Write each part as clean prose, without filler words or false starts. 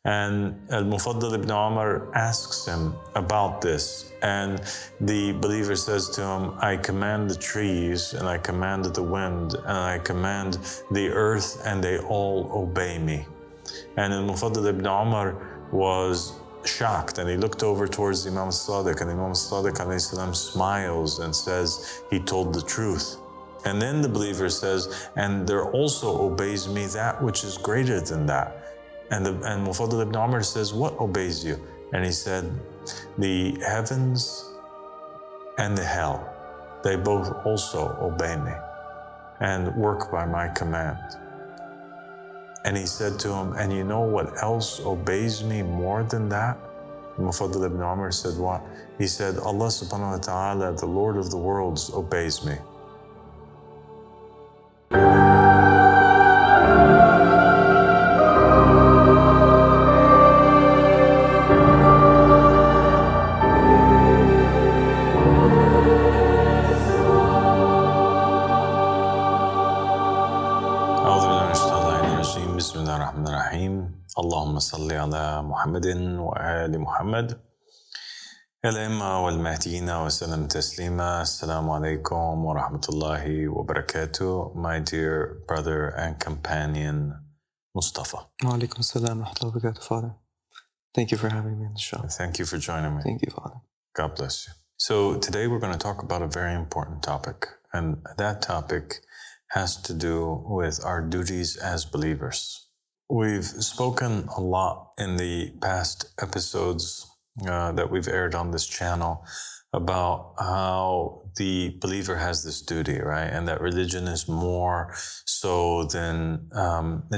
And Al-Mufaddal ibn Umar asks him about this. And the believer says to him, I command the trees, and I command the wind, and I command the earth, and they all obey me. And Al-Mufaddal ibn Umar was shocked, and he looked over towards Imam Al-Sadiq, and Imam Al-Sadiq smiles and says, he told the truth. And then the believer says, and there also obeys me that which is greater than that. And Mufaddal ibn Umar says, what obeys you? And he said, the heavens and the hell, they both also obey me and work by my command. And he said to him, and you know what else obeys me more than that? Mufaddal ibn Umar said, what? He said, Allah subhanahu wa ta'ala, the Lord of the worlds, obeys me. اللهم صل على محمد وآل محمد الأئمة والمهديين وسلم تسليما. Assalamu alaikum wa rahmatullahi wa barakatuh. My dear brother and companion, Mustafa. Wa alaikum assalam wa rahmatullahi wa barakatuh, Father. Thank you for having me on the show. Thank you for joining me. Thank you, Father. God bless you. So today we're going to talk about a very important topic, and that topic has to do with our duties as believers. We've spoken a lot in the past episodes that we've aired on this channel about how the believer has this duty, right? And that religion is more so than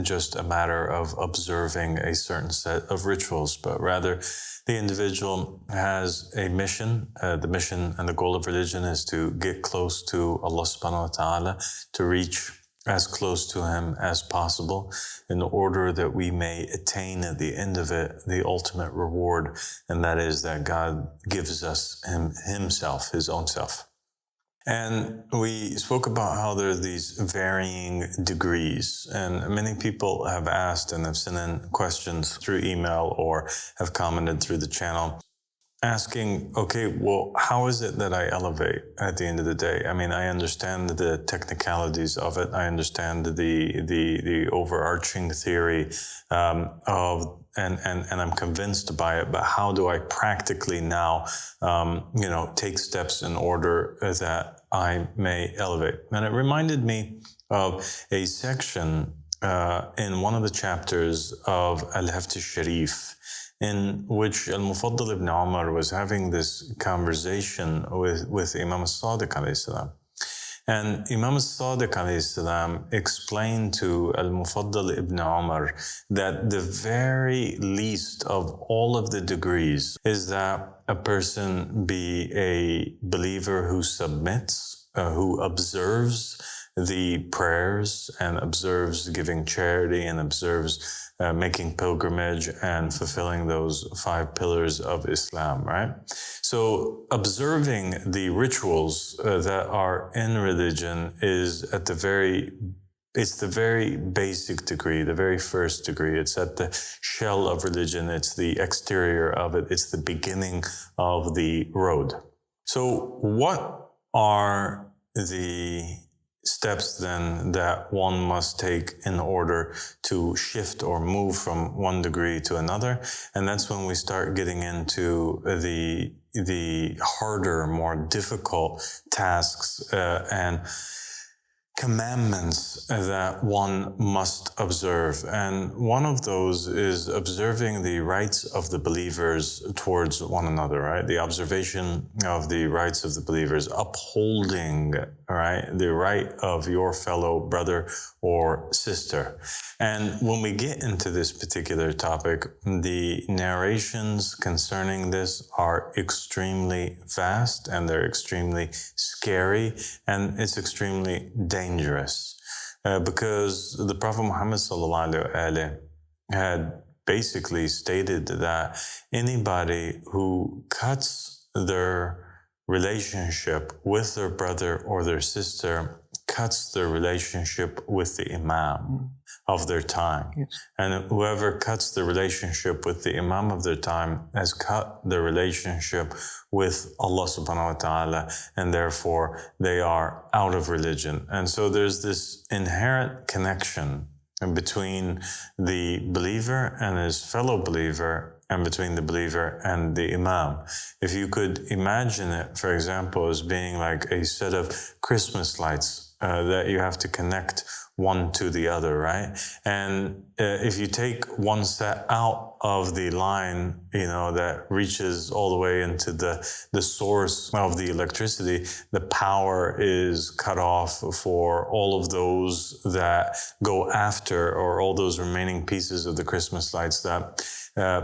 just a matter of observing a certain set of rituals, but rather the individual has a mission. The mission and the goal of religion is to get close to Allah subhanahu wa ta'ala, to reach as close to Him as possible in order that we may attain at the end of it the ultimate reward, and that is that God gives us Himself, His own self. And we spoke about how there are these varying degrees, and many people have asked and have sent in questions through email or have commented through the channel, asking, okay, well, how is it that I elevate at the end of the day? I mean, I understand the technicalities of it. I understand the overarching theory and I'm convinced by it. But how do I practically now, take steps in order that I may elevate? And it reminded me of a section in one of the chapters of Al-Haft al-Sharif, in which Al-Mufaddal ibn Umar was having this conversation with Imam Al-Sadiq alayhi salam. And Imam Al-Sadiq alayhi salam explained to Al-Mufaddal ibn Umar that the very least of all of the degrees is that a person be a believer who submits, who observes the prayers and observes giving charity and observes making pilgrimage and fulfilling those 5 pillars of Islam, right? So observing the rituals that are in religion is it's the very basic degree, the very first degree. It's at the shell of religion. It's the exterior of it. It's the beginning of the road. So what are the steps then that one must take in order to shift or move from one degree to another? And that's when we start getting into the harder, more difficult tasks and commandments that one must observe. And one of those is observing the rights of the believers towards one another, right? The observation of the rights of the believers, upholding, right, the right of your fellow brother or sister. And when we get into this particular topic, the narrations concerning this are extremely vast, and they're extremely scary, and it's extremely dangerous because the Prophet Muhammad ﷺ had basically stated that anybody who cuts their relationship with their brother or their sister cuts their relationship with the Imam of their time. Yes. And whoever cuts the relationship with the Imam of their time has cut the relationship with Allah subhanahu wa ta'ala, and therefore they are out of religion. And so there's this inherent connection between the believer and his fellow believer, and between the believer and the Imam. If you could imagine it, for example, as being like a set of Christmas lights that you have to connect one to the other, right? And if you take one set out of the line, that reaches all the way into the source of the electricity, the power is cut off for all of those that go after, or all those remaining pieces of the Christmas lights that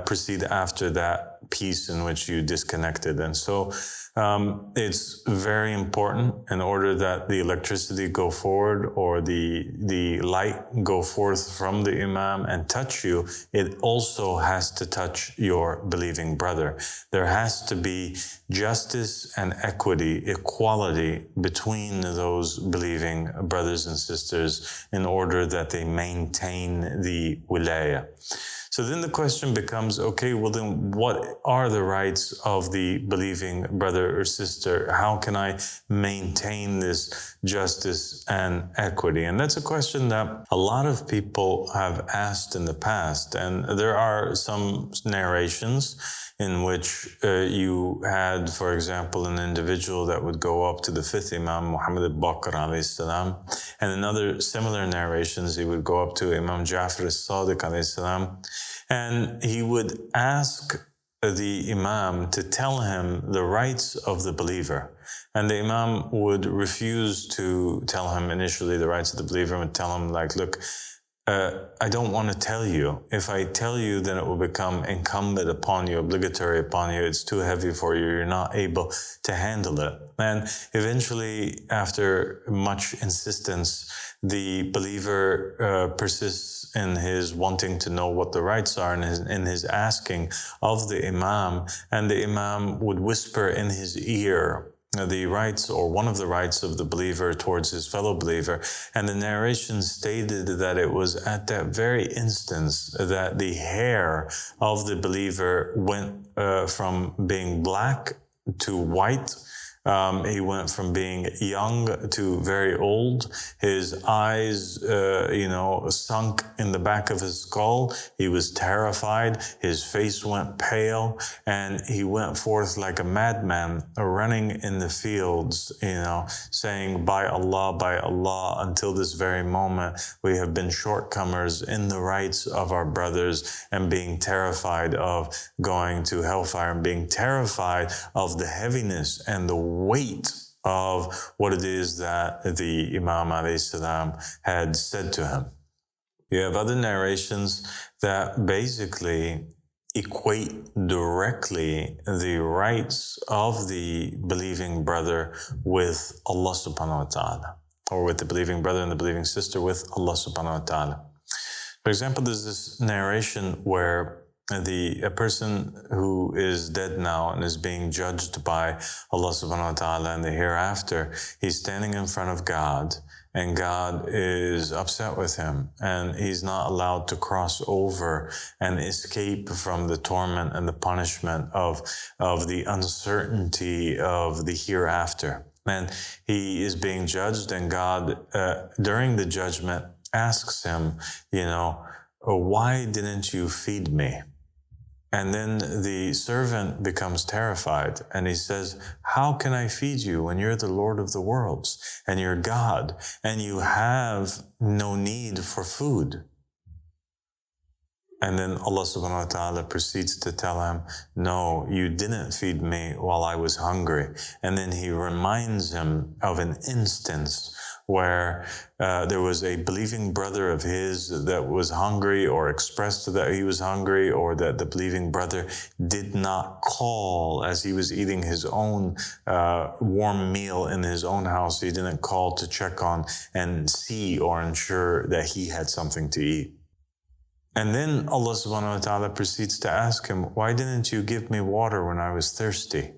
proceed after that piece in which you disconnected. And so it's very important, in order that the electricity go forward, or the light go forth from the Imam and touch you, it also has to touch your believing brother. There has to be justice and equity, equality between those believing brothers and sisters, in order that they maintain the wilayah. So then the question becomes, okay, well then what are the rights of the believing brother or sister? How can I maintain this justice and equity? And that's a question that a lot of people have asked in the past. And there are some narrations in which you had, for example, an individual that would go up to the fifth Imam, Muhammad al-Baqir alayhi salam, and in other similar narrations, he would go up to Imam Ja'far al-Sadiq alayhi salam, and he would ask the Imam to tell him the rights of the believer. And the Imam would refuse to tell him initially the rights of the believer, and would tell him, like, look, I don't want to tell you. If I tell you, then it will become incumbent upon you, obligatory upon you. It's too heavy for you. You're not able to handle it. And eventually, after much insistence, the believer persists in his wanting to know what the rights are, and in his asking of the Imam. And the Imam would whisper in his ear the rights, or one of the rights, of the believer towards his fellow believer. And the narration stated that it was at that very instance that the hair of the believer went from being black to white. He went from being young to very old. His eyes, sunk in the back of his skull. He was terrified. His face went pale, and he went forth like a madman, running in the fields, saying, by Allah, until this very moment, we have been shortcomers in the rights of our brothers, and being terrified of going to hellfire, and being terrified of the heaviness and the weight of what it is that the Imam alayhi salam had said to him. You have other narrations that basically equate directly the rights of the believing brother with Allah subhanahu wa ta'ala, or with the believing brother and the believing sister with Allah subhanahu wa ta'ala. For example, there's this narration where a person who is dead now and is being judged by Allah subhanahu wa ta'ala in the hereafter, he's standing in front of God, and God is upset with him, and he's not allowed to cross over and escape from the torment and the punishment of the uncertainty of the hereafter. And he is being judged, and God, during the judgment, asks him, why didn't you feed me? And then the servant becomes terrified, and he says, how can I feed you when you're the Lord of the worlds, and you're God, and you have no need for food? And then Allah subhanahu wa ta'ala proceeds to tell him, no, you didn't feed me while I was hungry. And then he reminds him of an instance where there was a believing brother of his that was hungry, or expressed that he was hungry, or that the believing brother did not call as he was eating his own warm meal in his own house. He didn't call to check on and see or ensure that he had something to eat. And then Allah subhanahu wa ta'ala proceeds to ask him, why didn't you give me water when I was thirsty?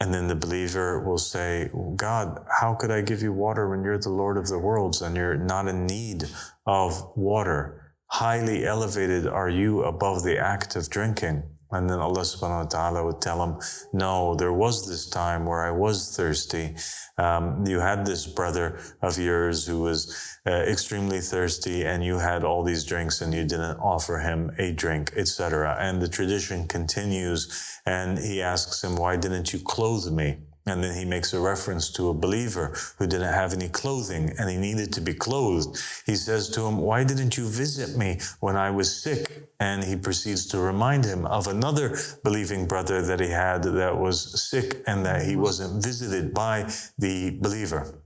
And then the believer will say, God, how could I give you water when you're the Lord of the worlds and you're not in need of water? Highly elevated are you above the act of drinking. And then Allah subhanahu wa ta'ala would tell him, no, there was this time where I was thirsty. You had this brother of yours who was extremely thirsty, and you had all these drinks and you didn't offer him a drink, etc. And the tradition continues, and he asks him, why didn't you clothe me? And then he makes a reference to a believer who didn't have any clothing and he needed to be clothed. He says to him, why didn't you visit me when I was sick? And he proceeds to remind him of another believing brother that he had that was sick and that he wasn't visited by the believer.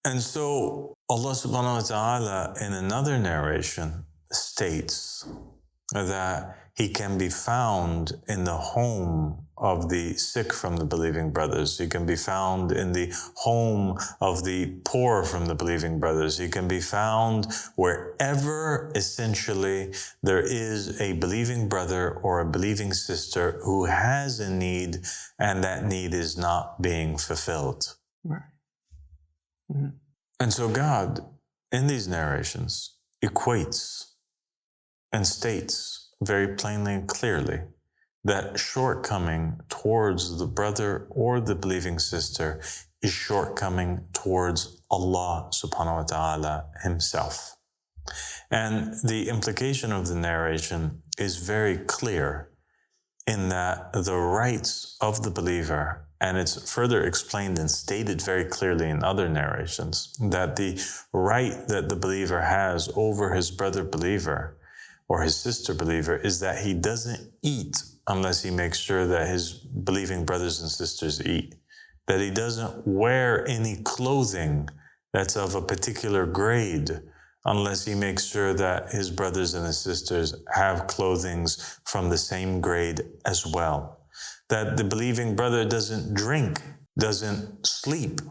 And so Allah subhanahu wa ta'ala in another narration states that he can be found in the home of the sick from the believing brothers. He can be found in the home of the poor from the believing brothers. He can be found wherever essentially there is a believing brother or a believing sister who has a need and that need is not being fulfilled. Right. Mm-hmm. And so God, in these narrations, equates and states very plainly and clearly that shortcoming towards the brother or the believing sister is shortcoming towards Allah subhanahu wa ta'ala himself. And the implication of the narration is very clear in that the rights of the believer, and it's further explained and stated very clearly in other narrations, that the right that the believer has over his brother believer or his sister believer is that he doesn't eat unless he makes sure that his believing brothers and sisters eat, that he doesn't wear any clothing that's of a particular grade unless he makes sure that his brothers and his sisters have clothings from the same grade as well, that the believing brother doesn't drink, doesn't sleep,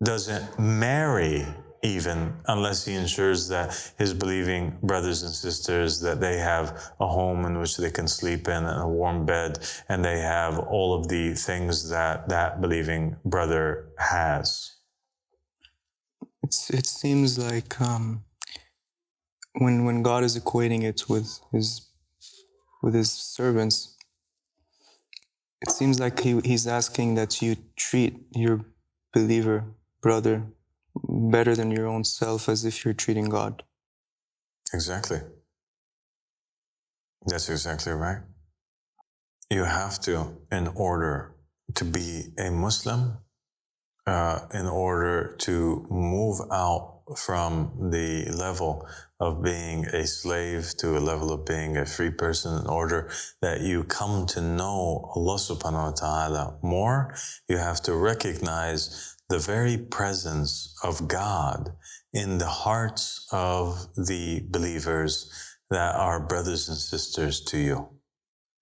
doesn't marry even unless he ensures that his believing brothers and sisters, that they have a home in which they can sleep in and a warm bed, and they have all of the things that that believing brother has. It seems like when God is equating it with his servants, it seems like he's asking that you treat your believer brother better than your own self, as if you're treating God. Exactly. That's exactly right. You have to, in order to be a Muslim, in order to move out from the level of being a slave to a level of being a free person, in order that you come to know Allah subhanahu wa ta'ala more, you have to recognize the very presence of God in the hearts of the believers that are brothers and sisters to you.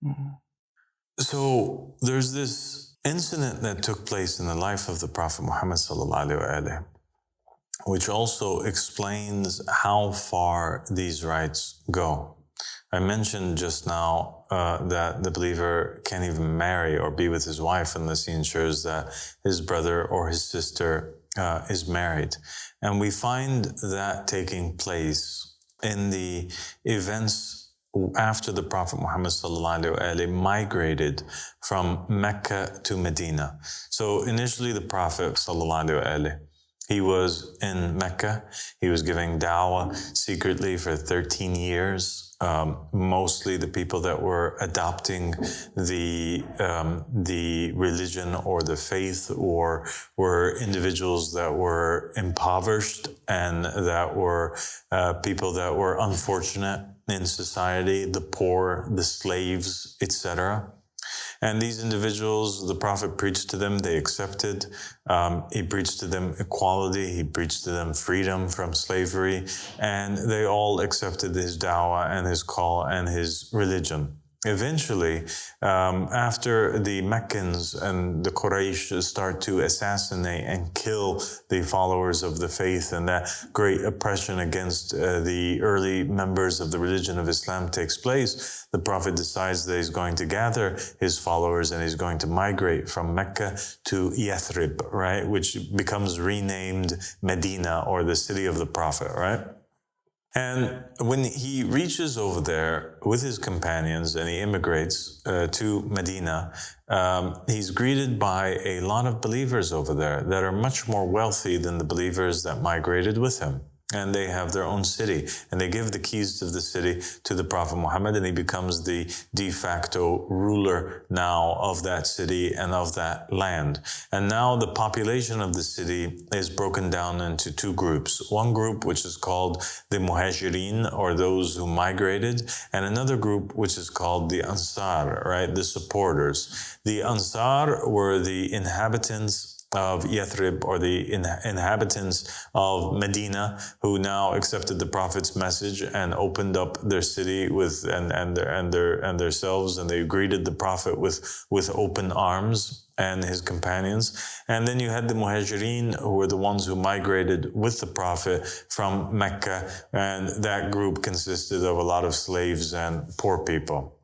Mm-hmm. So there's this incident that took place in the life of the Prophet Muhammad sallallahu alaihi wasallam, which also explains how far these rights go. I mentioned just now that the believer can't even marry or be with his wife unless he ensures that his brother or his sister is married. And we find that taking place in the events after the Prophet Muhammad migrated from Mecca to Medina. So initially the Prophet he was in Mecca. He was giving da'wah secretly for 13 years. Mostly the people that were adopting the religion or the faith, or were individuals that were impoverished and that were people that were unfortunate in society, the poor, the slaves, etc. And these individuals, the Prophet preached to them, they accepted. He preached to them equality, he preached to them freedom from slavery, and they all accepted his da'wah and his call and his religion. eventually, after the Meccans and the Quraysh start to assassinate and kill the followers of the faith, and that great oppression against the early members of the religion of Islam takes place, the Prophet decides that he's going to gather his followers and he's going to migrate from Mecca to Yathrib, right, which becomes renamed Medina, or the city of the Prophet, right? And when he reaches over there with his companions and he immigrates to Medina, he's greeted by a lot of believers over there that are much more wealthy than the believers that migrated with him. And they have their own city, and they give the keys to the city to the Prophet Muhammad, and he becomes the de facto ruler now of that city and of that land. And now the population of the city is broken down into two groups. One group which is called the Muhajirin, or those who migrated, and another group which is called the Ansar, right, the supporters. The Ansar were the inhabitants of Yathrib, or the inhabitants of Medina, who now accepted the Prophet's message and opened up their city with and themselves, and they greeted the Prophet with open arms and his companions. And then you had the Muhajirin, who were the ones who migrated with the Prophet from Mecca, and that group consisted of a lot of slaves and poor people.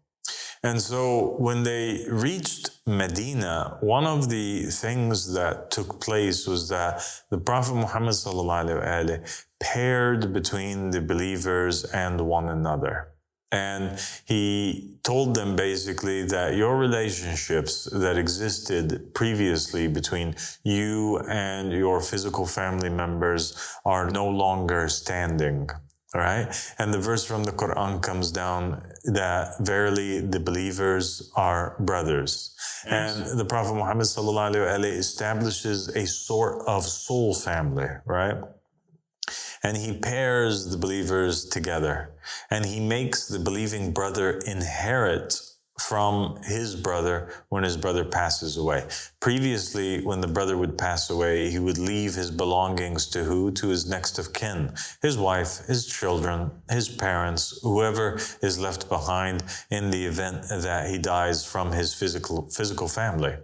And so when they reached Medina, one of the things that took place was that the Prophet Muhammad ﷺ paired between the believers and one another. And he told them basically that your relationships that existed previously between you and your physical family members are no longer standing. All right. And the verse from the Quran comes down that verily the believers are brothers. Yes. And the Prophet Muhammad establishes a sort of soul family, right? And he pairs the believers together, and he makes the believing brother inherit from his brother when his brother passes away. Previously, when the brother would pass away, he would leave his belongings to who? To his next of kin, his wife, his children, his parents, whoever is left behind in the event that he dies from his physical family.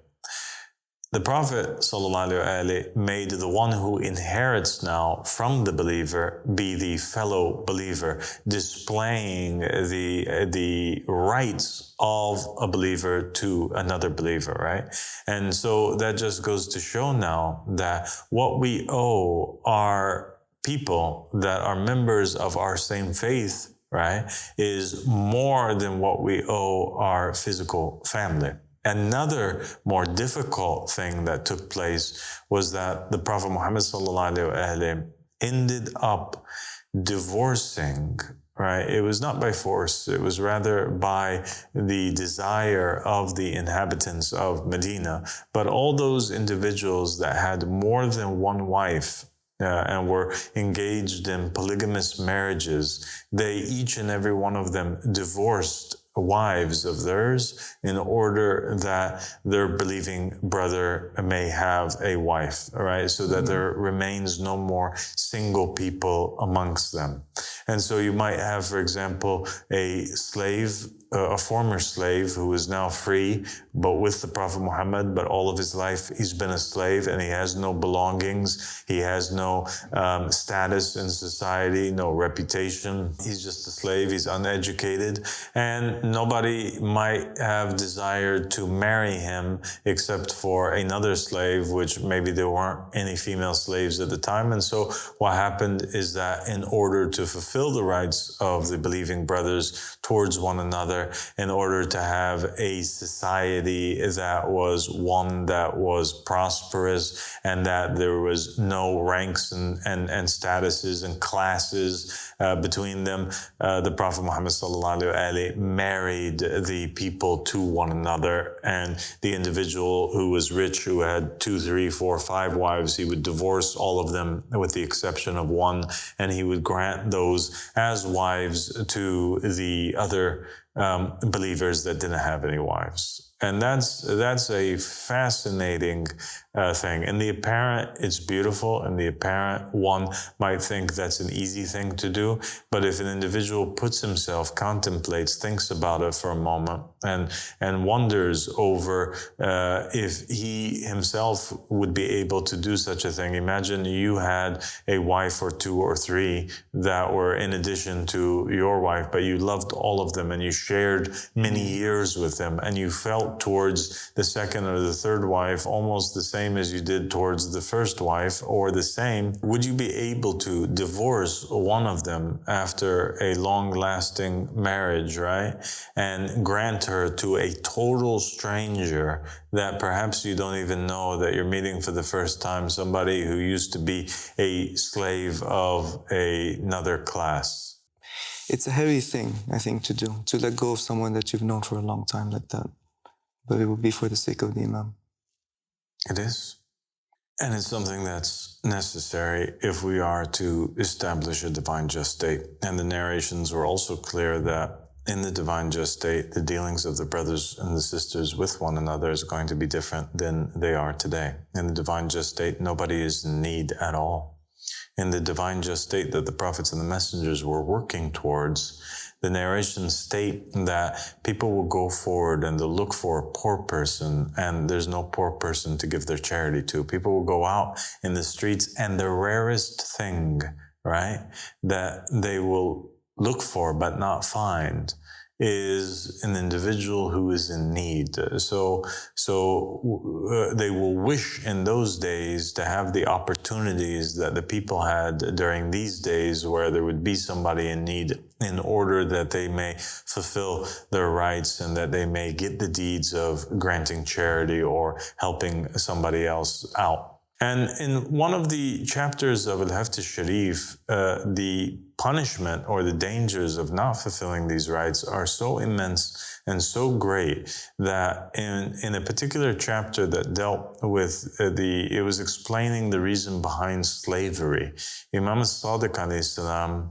The Prophet ﷺ made the one who inherits now from the believer be the fellow believer, displaying the rights of a believer to another believer, right? And so that just goes to show now that what we owe are people that are members of our same faith, right, is more than what we owe our physical family. Another more difficult thing that took place was that the Prophet Muhammad ﷺ ended up divorcing, right? It was not by force. It was rather by the desire of the inhabitants of Medina. But all those individuals that had more than one wife and were engaged in polygamous marriages, they each and every one of them divorced wives of theirs in order that their believing brother may have a wife, all right? So that there remains no more single people amongst them. And so you might have, for example, a slave, a former slave who is now free, but with the Prophet Muhammad, but all of his life he's been a slave and he has no belongings. He has no status in society, no reputation. He's just a slave. He's uneducated. And nobody might have desired to marry him except for another slave, which maybe there weren't any female slaves at the time. And so what happened is that in order to fulfill the rights of the believing brothers towards one another, in order to have a society that was one that was prosperous and that there was no ranks and statuses and classes between them, the Prophet Muhammad ﷺ married the people to one another. And the individual who was rich, who had 2, 3, 4, 5 wives, he would divorce all of them with the exception of one, and he would grant those as wives to the other believers that didn't have any wives. And that's a fascinating thing. In the apparent, it's beautiful. In the apparent, one might think that's an easy thing to do. But if an individual puts himself, contemplates, thinks about it for a moment, and wonders over if he himself would be able to do such a thing. Imagine you had a wife or two or three that were in addition to your wife, but you loved all of them and you shared many years with them, and you felt towards the second or the third wife almost the same as you did towards the first wife, or the same. Would you be able to divorce one of them after a long-lasting marriage, right? And grant her to a total stranger that perhaps you don't even know, that you're meeting for the first time, somebody who used to be a slave of another class? It's a heavy thing, I think, to do, to let go of someone that you've known for a long time like that. But it will be for the sake of the Imam. It is. And it's something that's necessary if we are to establish a divine just state. And the narrations were also clear that in the divine just state, the dealings of the brothers and the sisters with one another is going to be different than they are today. In the divine just state, nobody is in need at all. In the divine just state that the prophets and the messengers were working towards, the narrations state that people will go forward and they'll look for a poor person, and there's no poor person to give their charity to. People will go out in the streets, and the rarest thing, right, that they will look for but not find is an individual who is in need. So they will wish in those days to have the opportunities that the people had during these days, where there would be somebody in need, in order that they may fulfill their rights and that they may get the deeds of granting charity or helping somebody else out. And in one of the chapters of Al-Sharif, the punishment or the dangers of not fulfilling these rights are so immense and so great that in a particular chapter that dealt with it was explaining the reason behind slavery. Imam Al-Sadiq alayhi salam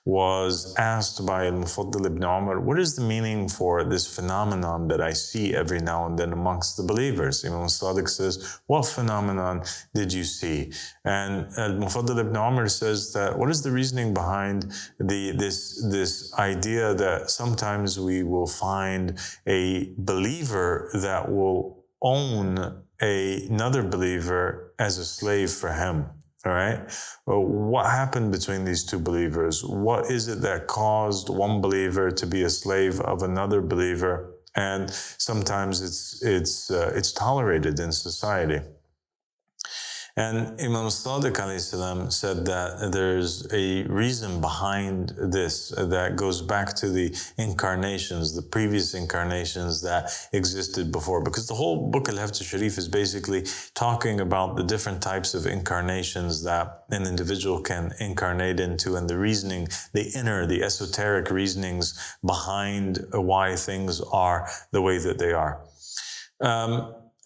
was asked by Al-Mufaddal ibn Umar, what is the meaning for this phenomenon that I see every now and then amongst the believers? Imam Al-Sadiq says, what phenomenon did you see? And Al-Mufaddal ibn Umar says that, what is the reasoning behind this idea that sometimes we will find a believer that will own another believer as a slave for him? All right. Well, what happened between these two believers? What is it that caused one believer to be a slave of another believer? And sometimes it's tolerated in society. And Imam Al-Sadiq alayhi salam said that there's a reason behind this that goes back to the incarnations, the previous incarnations that existed before. Because the whole book Al-Sharif is basically talking about the different types of incarnations that an individual can incarnate into, and the reasoning, the inner, the esoteric reasonings behind why things are the way that they are.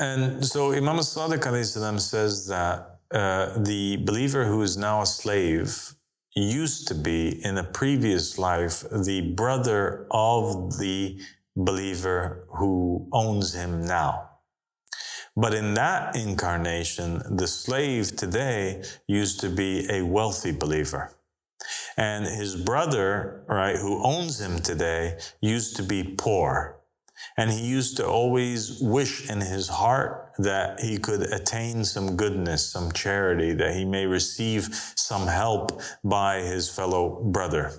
And so Imam Al-Sadiq alayhi salam says that the believer who is now a slave used to be, in a previous life, the brother of the believer who owns him now. But in that incarnation, the slave today used to be a wealthy believer. And his brother, right, who owns him today, used to be poor. And he used to always wish in his heart that he could attain some goodness, some charity, that he may receive some help by his fellow brother.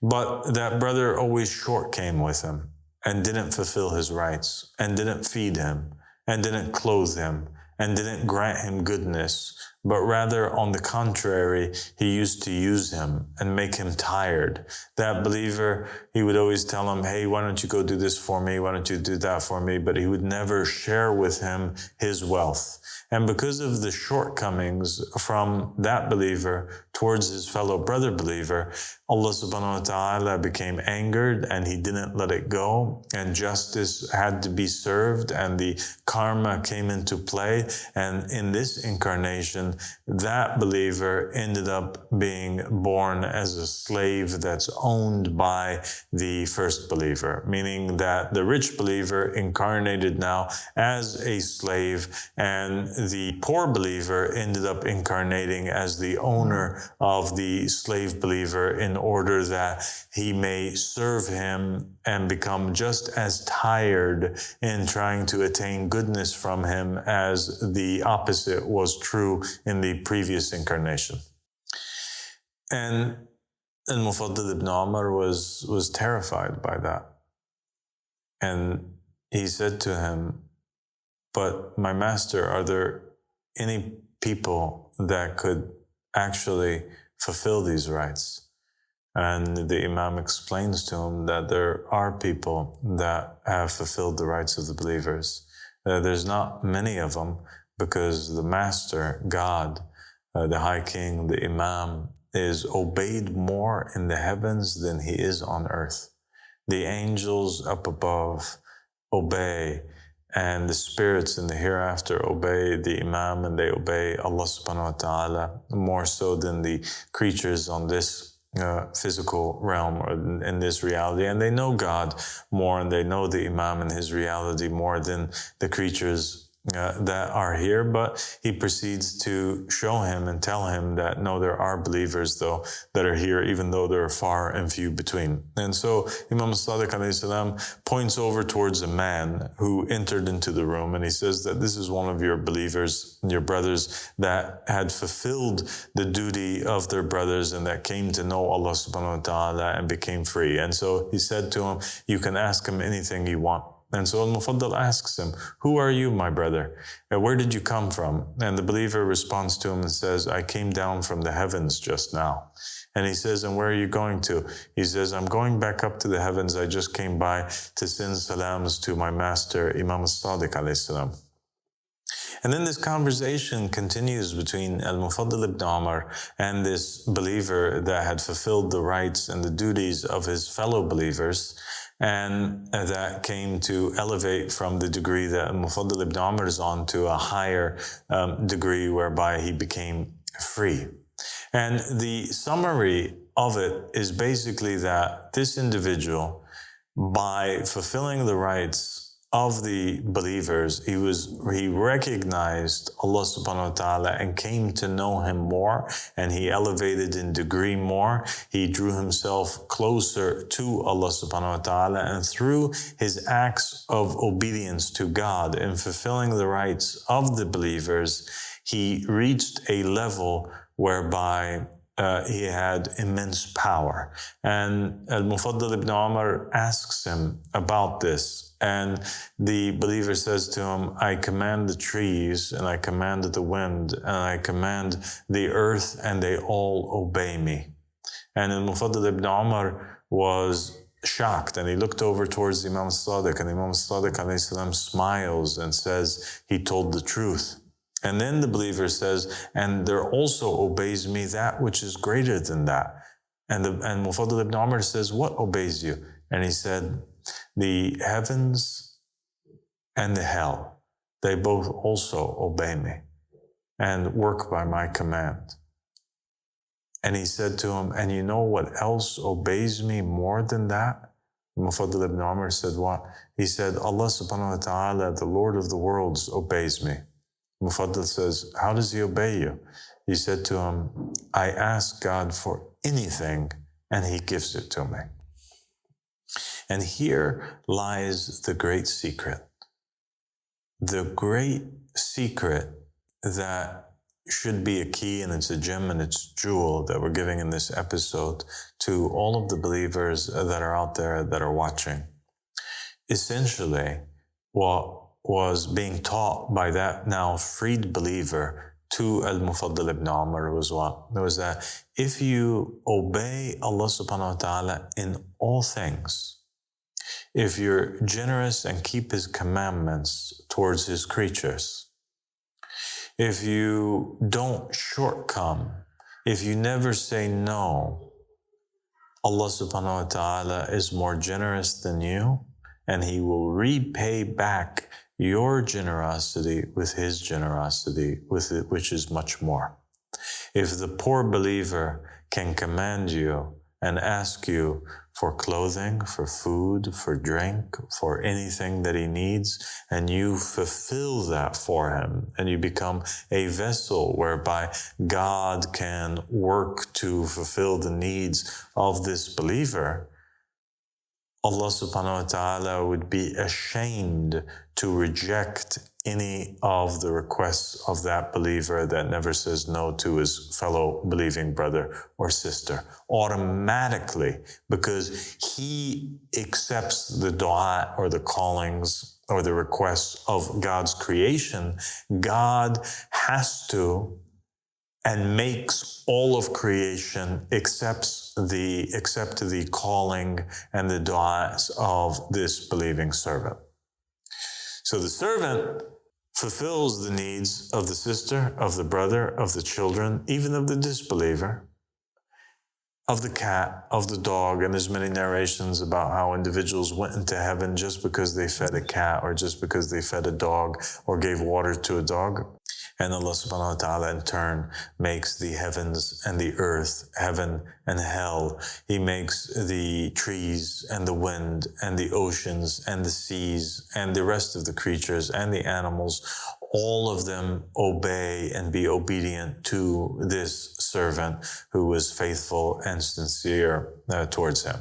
But that brother always short came with him and didn't fulfill his rights, and didn't feed him, and didn't clothe him, and didn't grant him goodness, but rather, on the contrary, he used to use him and make him tired. That believer, he would always tell him, hey, why don't you go do this for me? Why don't you do that for me? But he would never share with him his wealth. And because of the shortcomings from that believer towards his fellow brother believer, Allah subhanahu wa ta'ala became angered and he didn't let it go, and justice had to be served, and the karma came into play. And in this incarnation, incarnation, that believer ended up being born as a slave that's owned by the first believer, meaning that the rich believer incarnated now as a slave, and the poor believer ended up incarnating as the owner of the slave believer in order that he may serve him and become just as tired in trying to attain goodness from him as the opposite was true in the previous incarnation. And Al-Mufaddal ibn Umar was terrified by that. And he said to him, "But my master, are there any people that could actually fulfill these rights?" And the Imam explains to him that there are people that have fulfilled the rights of the believers. There's not many of them, because the Master, God, the High King, the Imam, is obeyed more in the heavens than he is on earth. The angels up above obey, and the spirits in the hereafter obey the Imam, and they obey Allah subhanahu wa ta'ala more so than the creatures on this physical realm or in this reality. And they know God more, and they know the Imam and his reality more than the creatures that are here. But he proceeds to show him and tell him that no, there are believers though that are here, even though they're far and few between. And so Imam Al-Sadiq alayhi salam points over towards a man who entered into the room, and he says that this is one of your believers, your brothers, that had fulfilled the duty of their brothers and that came to know Allah subhanahu wa ta'ala and became free. And so he said to him, you can ask him anything you want. And so Al-Mufaddal asks him, who are you, my brother? Where did you come from? And the believer responds to him and says, I came down from the heavens just now. And he says, and where are you going to? He says, I'm going back up to the heavens. I just came by to send salams to my master, Imam Al-Sadiq alayhi salam. And then this conversation continues between Al-Mufaddal ibn Umar and this believer that had fulfilled the rights and the duties of his fellow believers, and that came to elevate from the degree that Al-Mufaddal ibn Umar is on to a higher degree whereby he became free. And the summary of it is basically that this individual, by fulfilling the rights of the believers, he recognized Allah subhanahu wa ta'ala and came to know him more, and he elevated in degree more. He drew himself closer to Allah subhanahu wa ta'ala, and through his acts of obedience to God in fulfilling the rights of the believers, he reached a level whereby he had immense power. And Al-Mufaddal ibn Umar asks him about this. And the believer says to him, I command the trees, and I command the wind, and I command the earth, and they all obey me. And Al-Mufaddal ibn Umar was shocked, and he looked over towards Imam Al-Sadiq, and Imam Al-Sadiq alayhi salam smiles and says, he told the truth. And then the believer says, and there also obeys me that which is greater than that. And Mufaddal ibn Umar says, what obeys you? And he said, the heavens and the hell, they both also obey me and work by my command. And he said to him, and you know what else obeys me more than that? Mufaddal ibn Umar said, what? He said, Allah subhanahu wa ta'ala, the Lord of the worlds, obeys me. Mufaddal says, how does he obey you? He said to him, I ask God for anything and he gives it to me. And here lies the great secret. The great secret that should be a key, and it's a gem and it's a jewel that we're giving in this episode to all of the believers that are out there that are watching. Essentially, what was being taught by that now freed believer to Al-Mufaddal ibn Umar was what? It was that if you obey Allah subhanahu wa ta'ala in all things, if you're generous and keep His commandments towards His creatures, if you don't shortcome, if you never say no, Allah subhanahu wa ta'ala is more generous than you, and He will repay back your generosity with his generosity, which is much more. If the poor believer can command you and ask you for clothing, for food, for drink, for anything that he needs, and you fulfill that for him, and you become a vessel whereby God can work to fulfill the needs of this believer, Allah subhanahu wa ta'ala would be ashamed to reject any of the requests of that believer that never says no to his fellow believing brother or sister automatically, because he accepts the dua or the callings or the requests of God's creation. God has to and makes all of creation accept the calling and the du'as of this believing servant. So the servant fulfills the needs of the sister, of the brother, of the children, even of the disbeliever, of the cat, of the dog, and there's many narrations about how individuals went into heaven just because they fed a cat or just because they fed a dog or gave water to a dog. And Allah subhanahu wa ta'ala in turn makes the heavens and the earth, heaven and hell. He makes the trees and the wind and the oceans and the seas and the rest of the creatures and the animals, all of them obey and be obedient to this servant who was faithful and sincere towards him.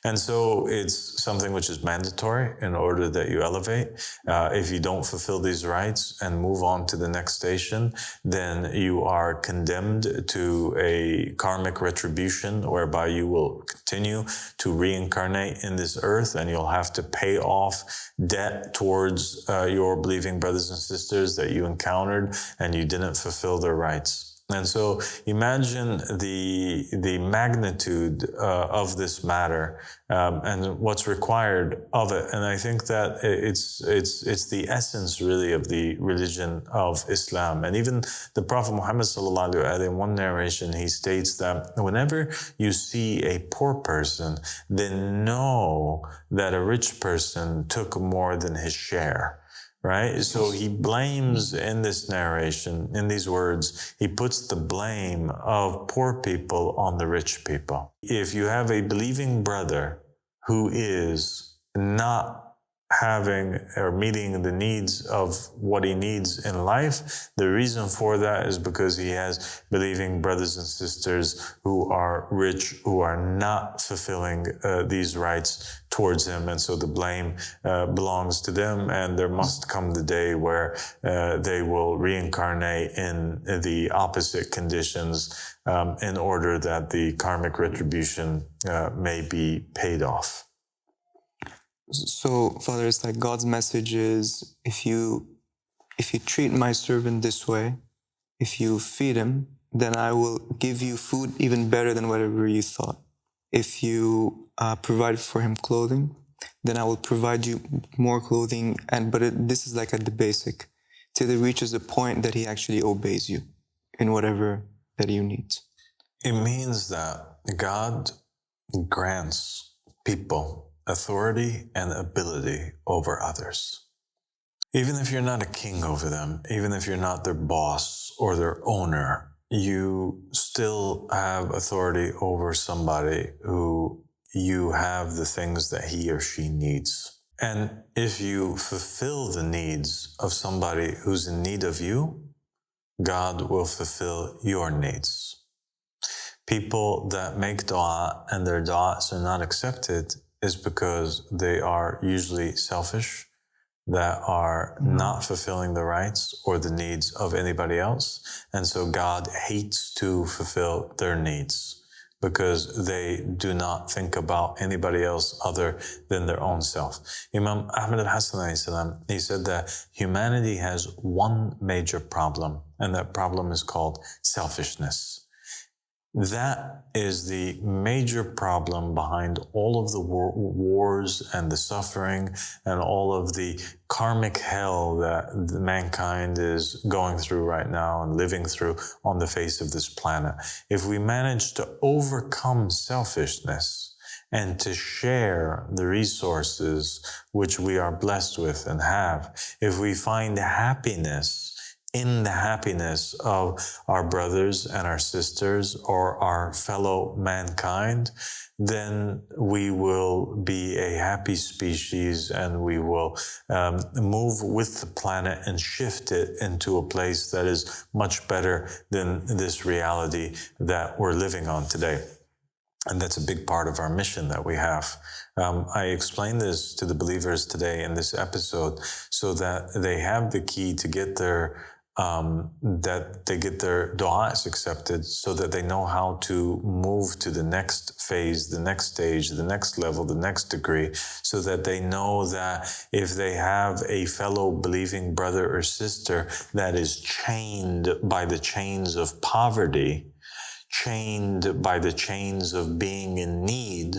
And so it's something which is mandatory in order that you elevate. If you don't fulfill these rights and move on to the next station, then you are condemned to a karmic retribution whereby you will continue to reincarnate in this earth, and you'll have to pay off debt towards your believing brothers and sisters that you encountered and you didn't fulfill their rights. And so imagine the magnitude of this matter and what's required of it. And I think that it's the essence really of the religion of Islam. And even the Prophet Muhammad sallallahu alaihi wasallam, in one narration, he states that whenever you see a poor person, then know that a rich person took more than his share. Right? So he blames in this narration, in these words, he puts the blame of poor people on the rich people. If you have a believing brother who is not having or meeting the needs of what he needs in life, the reason for that is because he has believing brothers and sisters who are rich, who are not fulfilling these rights towards him. And so the blame belongs to them, and there must come the day where they will reincarnate in the opposite conditions in order that the karmic retribution may be paid off. So, Father, it's like God's message is, if you treat my servant this way, if you feed him, then I will give you food even better than whatever you thought. If you provide for him clothing, then I will provide you more clothing. This is like at the basic, till it reaches a point that he actually obeys you in whatever that you need. It means that God grants people authority and ability over others. Even if you're not a king over them, even if you're not their boss or their owner, you still have authority over somebody who you have the things that he or she needs. And if you fulfill the needs of somebody who's in need of you, God will fulfill your needs. People that make dua and their du'as are not accepted is because they are usually selfish, that are not fulfilling the rights or the needs of anybody else. And so God hates to fulfill their needs because they do not think about anybody else other than their own self. Imam Ahmad al-Hasan, he said that humanity has one major problem, and that problem is called selfishness. That is the major problem behind all of the wars and the suffering and all of the karmic hell that mankind is going through right now and living through on the face of this planet. If we manage to overcome selfishness and to share the resources which we are blessed with and have. If we find happiness in the happiness of our brothers and our sisters or our fellow mankind, then we will be a happy species, and we will move with the planet and shift it into a place that is much better than this reality that we're living on today. And that's a big part of our mission that we have. I explained this to the believers today in this episode so that they have the key to get their du'as accepted, so that they know how to move to the next phase, the next stage, the next level, the next degree, so that they know that if they have a fellow believing brother or sister that is chained by the chains of poverty, chained by the chains of being in need,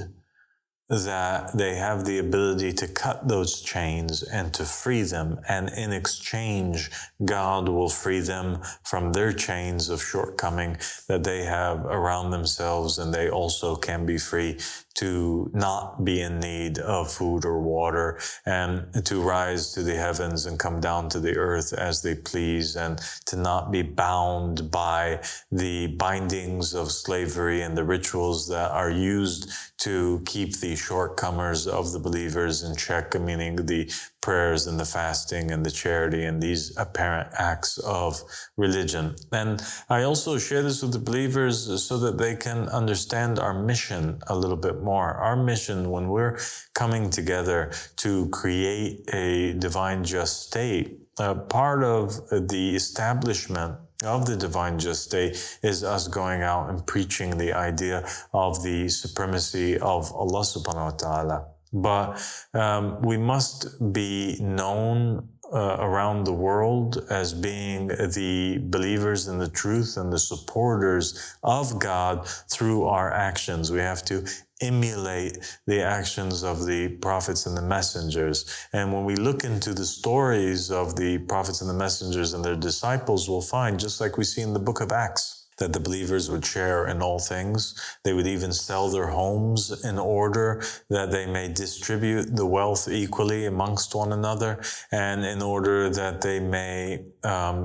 that they have the ability to cut those chains and to free them. And in exchange, God will free them from their chains of shortcoming that they have around themselves. And they also can be free to not be in need of food or water, and to rise to the heavens and come down to the earth as they please, and to not be bound by the bindings of slavery and the rituals that are used to keep the shortcomers of the believers in check, meaning the prayers and the fasting and the charity and these apparent acts of religion. And I also share this with the believers so that they can understand our mission a little bit more. Our mission, when we're coming together to create a divine just state, part of the establishment of the divine just state is us going out and preaching the idea of the supremacy of Allah subhanahu wa ta'ala. But we must be known around the world as being the believers in the truth and the supporters of God through our actions. We have to emulate the actions of the prophets and the messengers. And when we look into the stories of the prophets and the messengers and their disciples, we'll find, just like we see in the book of Acts, that the believers would share in all things. They would even sell their homes in order that they may distribute the wealth equally amongst one another, and in order that they may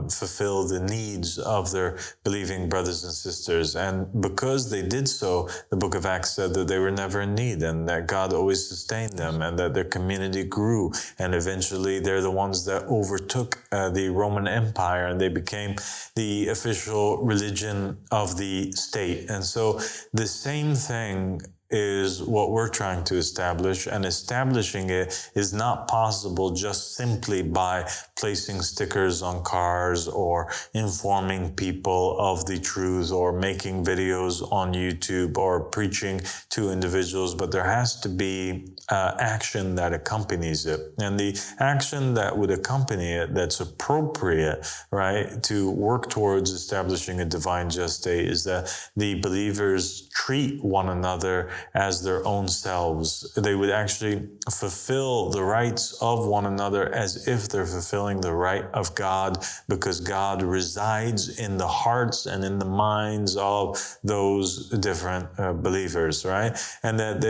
fulfill the needs of their believing brothers and sisters. And because they did so, the book of Acts said that they were never in need, and that God always sustained them, and that their community grew. And eventually they're the ones that overtook the Roman Empire, and they became the official religion of the state. And so the same thing is what we're trying to establish, and establishing it is not possible just simply by placing stickers on cars or informing people of the truth or making videos on YouTube or preaching to individuals, but there has to be action that accompanies it. And the action that would accompany it that's appropriate, right, to work towards establishing a divine just state is that the believers treat one another as their own selves. They would actually fulfill the rights of one another as if they're fulfilling the right of God, because God resides in the hearts and in the minds of those different believers, right? And that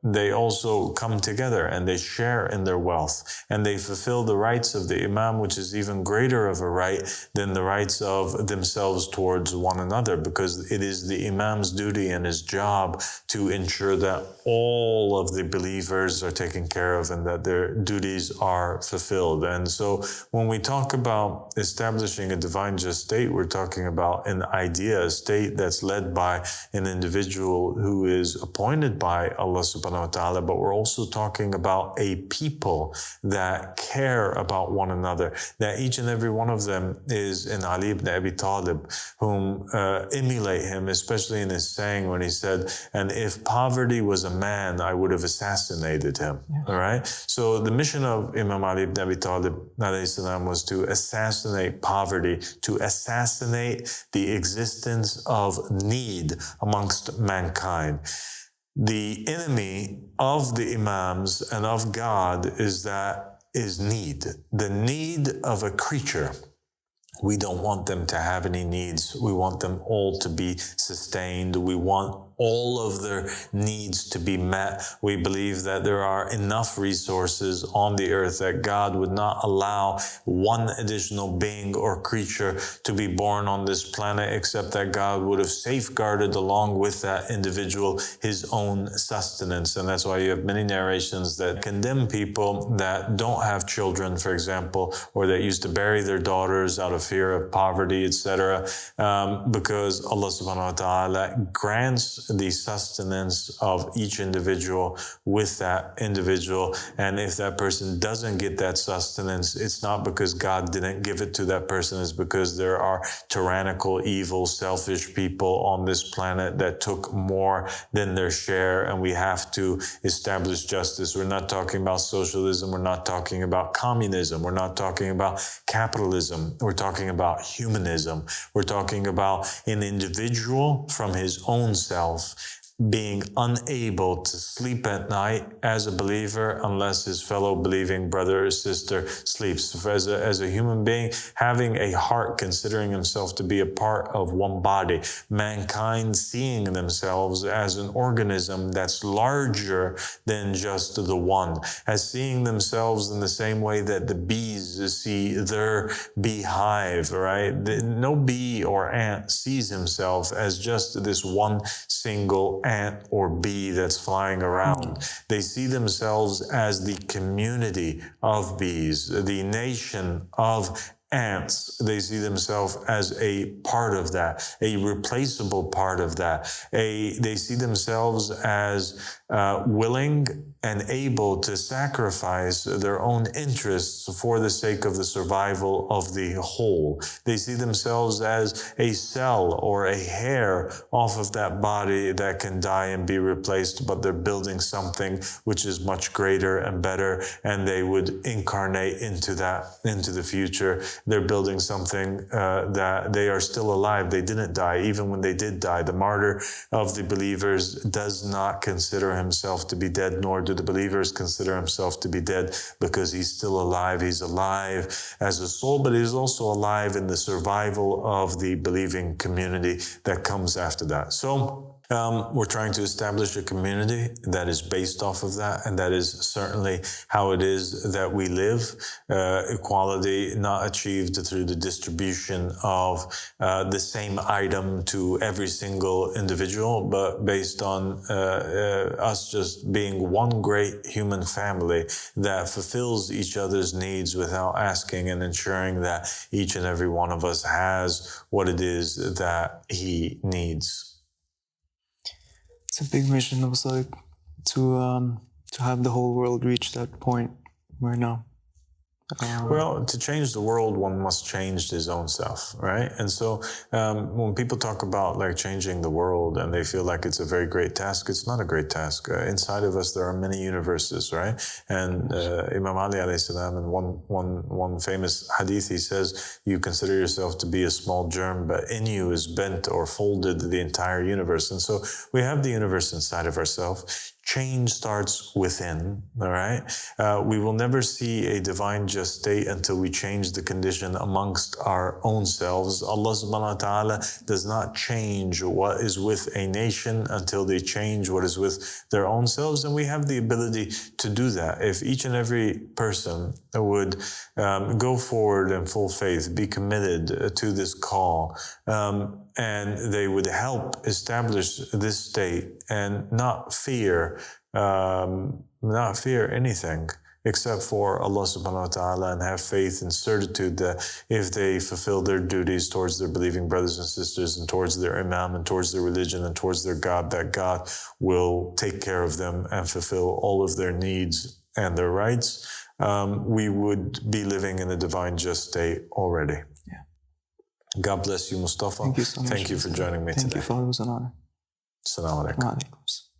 they also come together and they share in their wealth, and they fulfill the rights of the Imam, which is even greater of a right than the rights of themselves towards one another, because it is the Imam's duty and his job to ensure that all of the believers are taken care of and that their duties are fulfilled. And so when we talk about establishing a divine just state, we're talking about an idea, a state that's led by an individual who is appointed by Allah subhanahu wa ta'ala, but we're also talking about a people that care about one another, that each and every one of them is an Ali ibn Abi Talib, whom emulate him, especially in his saying when he said, and if poverty was a man, I would have assassinated him. Yes. All right. So the mission of Imam Ali ibn Abi Talib alayhi salam was to assassinate poverty, to assassinate the existence of need amongst mankind. The enemy of the Imams and of God is need, the need of a creature. We don't want them to have any needs. We want them all to be sustained. We want all of their needs to be met. We believe that there are enough resources on the earth that God would not allow one additional being or creature to be born on this planet, except that God would have safeguarded along with that individual his own sustenance. And that's why you have many narrations that condemn people that don't have children, for example, or that used to bury their daughters out of fear of poverty, etc., because Allah subhanahu wa ta'ala grants the sustenance of each individual with that individual. And if that person doesn't get that sustenance, it's not because God didn't give it to that person, it's because there are tyrannical, evil, selfish people on this planet that took more than their share, and we have to establish justice. We're not talking about socialism, we're not talking about communism, we're not talking about capitalism, we're talking about humanism. We're talking about an individual from his own self being unable to sleep at night as a believer unless his fellow believing brother or sister sleeps. As a human being, having a heart, considering himself to be a part of one body, mankind seeing themselves as an organism that's larger than just the one, as seeing themselves in the same way that the bees see their beehive, right? No bee or ant sees himself as just this one single ant or bee that's flying around. They see themselves as the community of bees, the nation of ants. They see themselves as a part of that, a replaceable part of that. They see themselves as willing and able to sacrifice their own interests for the sake of the survival of the whole. They see themselves as a cell or a hair off of that body that can die and be replaced, but they're building something which is much greater and better, and they would incarnate into that, into the future. They're building something that they are still alive. They didn't die. Even when they did die, the martyr of the believers does not consider himself to be dead, nor do the believers consider himself to be dead, because he's still alive. He's alive as a soul, but he's also alive in the survival of the believing community that comes after that. So we're trying to establish a community that is based off of that, and that is certainly how it is that we live. Equality not achieved through the distribution of the same item to every single individual, but based on us just being one great human family that fulfills each other's needs without asking, and ensuring that each and every one of us has what it is that he needs. It's a big mission, Al-Sadiq, to have the whole world reach that point right now. Well, to change the world, one must change his own self, right? And so when people talk about like changing the world and they feel like it's a very great task, it's not a great task. Inside of us, there are many universes, right? And Imam Ali alayhi salam, in one famous hadith, he says, you consider yourself to be a small germ, but in you is bent or folded the entire universe. And so we have the universe inside of ourselves. Change starts within, all right? We will never see a divine just state until we change the condition amongst our own selves. Allah subhanahu wa ta'ala does not change what is with a nation until they change what is with their own selves, and we have the ability to do that. If each and every person would go forward in full faith, be committed to this call, and they would help establish this state and not fear anything except for Allah subhanahu wa ta'ala, and have faith and certitude that if they fulfill their duties towards their believing brothers and sisters and towards their imam and towards their religion and towards their God, that God will take care of them and fulfill all of their needs and their rights, we would be living in a divine just state already. God bless you, Mustafa. Thank you so much. Thank you for joining me today. Thank you, Father. It was an honor. Assalamu alaikum. Wa alaikum.